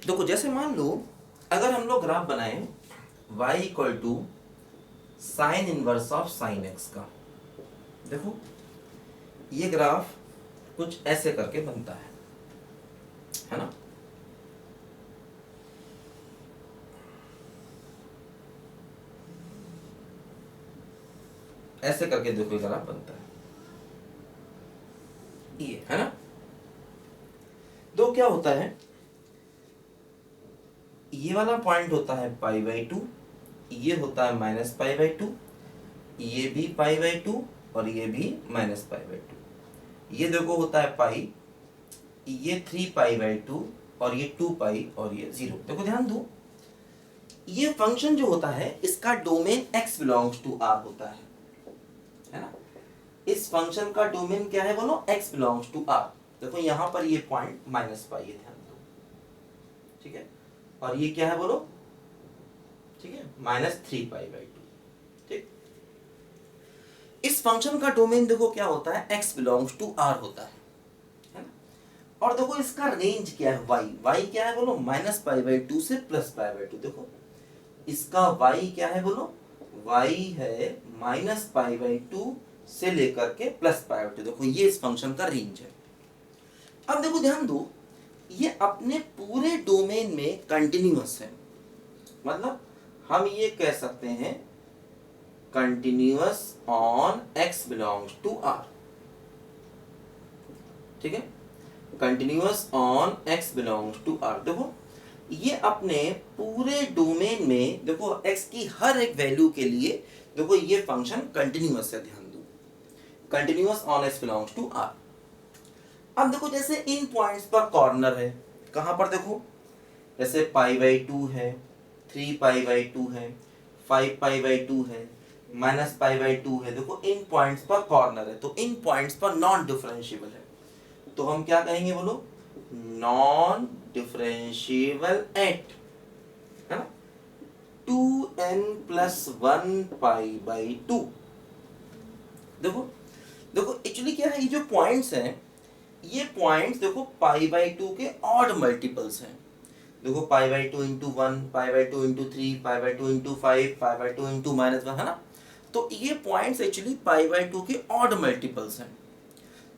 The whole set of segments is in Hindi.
देखो जैसे मान लो अगर हम लोग ग्राफ बनाएं y equal to sine inverse of sine x का, देखो ये ग्राफ कुछ ऐसे करके बनता है ना। ऐसे करके देखो ग्राफ बनता है, ये है ना। तो क्या होता है, ये वाला पॉइंट होता है π/2, ये होता है -π/2, ये भी π/2 और ये भी -π/2। ये देखो होता है पाई, ये 3π/2 और ये 2π और ये 0। देखो ध्यान दो, ये फंक्शन जो होता है इसका domain x belongs to r होता है ना। इस फंक्शन का डोमेन क्या है बोलो, x बिलोंग्स टू r। देखो यहां पर ये पॉइंट -π है, ध्यान दो, ठीक है। और ये क्या है बोलो, ठीक है, -3π/2, ठीक। इस फंक्शन का डोमेन देखो क्या होता है, x बिलोंग्स टू r होता है ना। और देखो इसका रेंज क्या है, y क्या है बोलो, -π/2 से +π/2। देखो इसका y क्या है बोलो, y है -π/2 से लेकर के +π/2। देखो ये इस फंक्शन का रेंज है। अब देखो ध्यान दो, ये अपने पूरे डोमेन में कंटिन्यूअस है, मतलब हम ये कह सकते हैं continuous on x belongs to r, ठीक है, continuous on x belongs to r। देखो ये अपने पूरे डोमेन में देखो x की हर एक वैल्यू के लिए देखो ये फंक्शन कंटिन्यूअस है, ध्यान दो, continuous on x belongs to r। अब देखो जैसे इन पॉइंट्स पर कॉर्नर है, कहां पर देखो, जैसे π/2 है, 3π/2 है, 5π/2 है, -π/2 है। देखो इन पॉइंट्स पर कॉर्नर है, तो इन पॉइंट्स पर नॉन डिफरेंशिएबल है, तो हम क्या कहेंगे बोलो, नॉन डिफरेंशिएबल एट, है ना, 2n+1π/2। देखो देखो एक्चुअली क्या है, ये जो पॉइंट्स हैं, ये पॉइंट्स देखो π/2 के ऑड मल्टीपल्स हैं। देखो π/2 × 1, π/2 × 3, π/2 × 5, π/2 × -1, है ना। तो ये पॉइंट्स एक्चुअली π/2 के ऑड मल्टीपल्स हैं,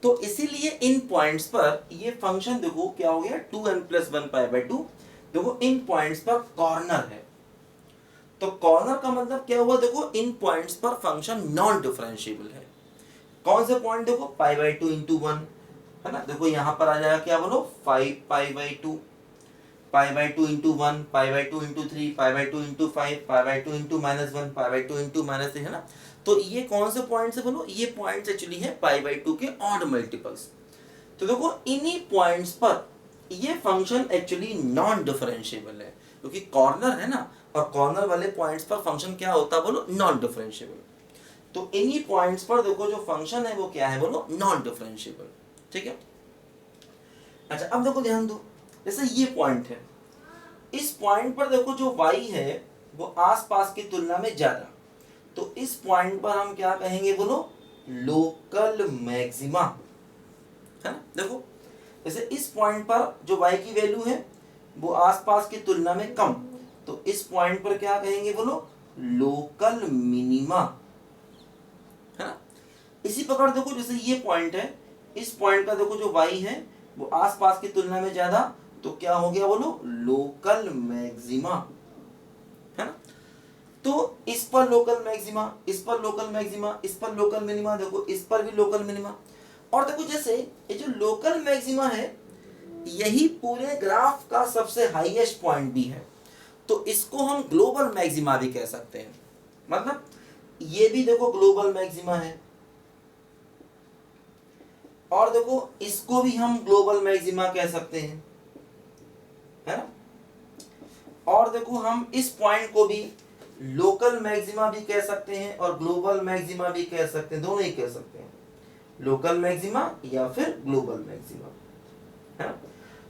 तो इसीलिए इन पॉइंट्स पर ये फंक्शन देखो क्या हो गया, 2n+1π/2। देखो इन पॉइंट्स पर कॉर्नर है, तो कॉर्नर का मतलब क्या हुआ, देखो इन पॉइंट्स पर फंक्शन नॉन डिफरेंशिएबल है। कौन से पॉइंट, देखो π/2 × 1, है ना। देखो यहां पर आ जाएगा क्या बोलो, 5π/2, π/2 × 1, π/2 × 3, π/2 × 5, π/2 × -1, π/2 × -3, है ना। तो ये कौन से पॉइंट्स है बोलो, ये पॉइंट्स एक्चुअली है π/2 के ऑड मल्टीपल्स। तो देखो इन्हीं पॉइंट्स पर ये फंक्शन एक्चुअली नॉन डिफरेंशिएबल है, क्योंकि कॉर्नर है ना, और कॉर्नर वाले पॉइंट्स पर फंक्शन क्या होता है बोलो, नॉन डिफरेंशिएबल। तो इन्हीं पॉइंट्स पर देखो जो फंक्शन है वो क्या है बोलो, नॉन डिफरेंशिएबल, ठीक है। अच्छा अब देखो ध्यान दो, जैसे ये पॉइंट है, इस पॉइंट पर देखो जो y है वो आसपास की तुलना में ज्यादा, तो इस पॉइंट पर हम क्या कहेंगे बोलो, लोकल मैक्सिमा, है ना। देखो जैसे इस पॉइंट पर जो y की वैल्यू है वो आसपास की तुलना में कम, तो इस पॉइंट पर क्या कहेंगे बोलो, लोकल मिनिमा, है ना। इसी प्रकार देखो जैसे ये पॉइंट है, इस पॉइंट का देखो जो y है वो आसपास की तुलना में ज्यादा, तो क्या हो गया बोलो, लोकल मैक्सिमा, है ना। तो इस पर लोकल मैक्सिमा, इस पर लोकल मैक्सिमा, इस पर लोकल मिनिमा, देखो इस पर भी लोकल मिनिमा। और देखो जैसे ये जो लोकल मैक्सिमा है यही पूरे ग्राफ का सबसे हाईएस्ट पॉइंट भी है, तो इसको हम ग्लोबल मैक्सिमा भी कह सकते हैं, मतलब ये भी देखो ग्लोबल मैक्सिमा है, और देखो इसको भी हम ग्लोबल मैक्सिमा कह सकते हैं, है ना। और देखो हम इस पॉइंट को भी लोकल मैक्सिमा भी कह सकते हैं और ग्लोबल मैक्सिमा भी कह सकते हैं, दोनों ही कह सकते हैं, लोकल मैक्सिमा या फिर ग्लोबल मैक्सिमा, है ना।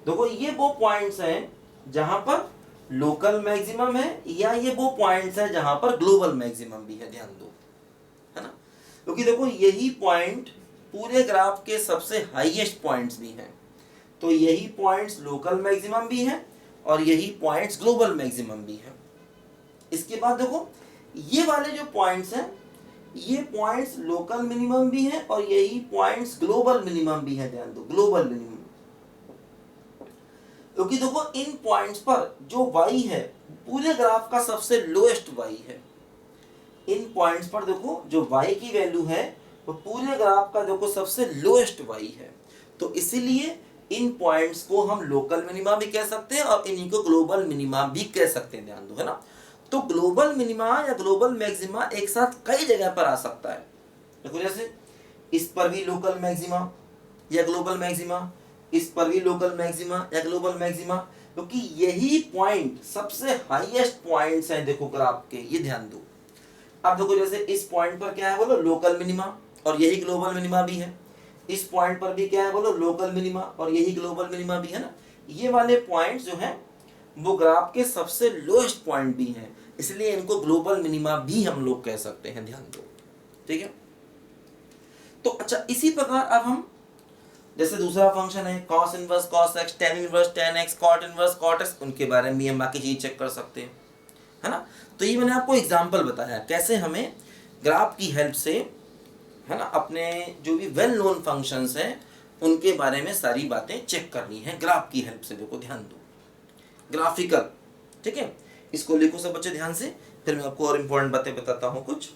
देखो ये वो पॉइंट्स हैं जहां पर लोकल मैक्सिमम है, या ये वो पॉइंट्स हैं जहां पर ग्लोबल मैक्सिमम भी है, ध्यान दो, है ना। क्योंकि देखो यही पॉइंट पूरे ग्राफ के सबसे हाईएस्ट पॉइंट्स भी हैं, तो यही पॉइंट्स लोकल मैक्सिमम भी हैं और यही पॉइंट्स ग्लोबल मैक्सिमम भी है। इसके बाद देखो ये वाले जो पॉइंट्स हैं ये पॉइंट्स लोकल मिनिमम भी हैं और यही पॉइंट्स ग्लोबल मिनिमम भी है। ध्यान दो, ग्लोबल मिनिमम, क्योंकि देखो इन पॉइंट्स पर जो y है पूरे ग्राफ का सबसे लोएस्ट y है। इन पॉइंट्स पर देखो जो y की वैल्यू है वो पूरे ग्राफ का देखो सबसे लोएस्ट y है। तो इसीलिए इन पॉइंट्स को हम लोकल मिनिमा भी कह सकते हैं और इन्हीं को ग्लोबल मिनिमा भी कह सकते हैं। ध्यान दो, है ना। तो ग्लोबल मिनिमा या ग्लोबल मैक्सिमा एक साथ कई जगह पर आ सकता है। देखो जैसे इस पर भी लोकल मैक्सिमा या ग्लोबल मैक्सिमा, इस पर भी लोकल मैक्सिमा या ग्लोबल मैक्सिमा, क्योंकि यही पॉइंट सबसे हाईएस्ट पॉइंट्स हैं देखो ग्राफ के, ये ध्यान दो। अब देखो जैसे इस पॉइंट पर क्या है बोलो, लोकल मिनिमा और यही ग्लोबल मिनिमा भी है। इस पॉइंट पर भी क्या है बोलो, लोकल मिनिमा और यही ग्लोबल मिनिमा भी है ना। ये वाले पॉइंट्स जो हैं वो ग्राफ के सबसे लोएस्ट पॉइंट भी हैं, इसलिए इनको ग्लोबल मिनिमा भी हम लोग कह सकते हैं। ध्यान दो, ठीक है। तो अच्छा, इसी प्रकार अब हम जैसे दूसरा फंक्शन है cos inverse cos x, tan inverse tan x, cot inverse cot x, उनके बारे में हम बाकी चीज चेक कर सकते हैं, है ना। तो ये मैंने आपको एग्जांपल बताया कैसे हमें ग्राफ की हेल्प से, है ना, अपने जो भी वेल नोन फंक्शंस हैं उनके बारे में सारी बातें चेक करनी है ग्राफ की हेल्प से। देखो ध्यान दो, ग्राफिकल, ठीक है। इसको लिखो सब बच्चे ध्यान से, फिर मैं आपको और इम्पोर्टेंट बातें बताता हूँ कुछ।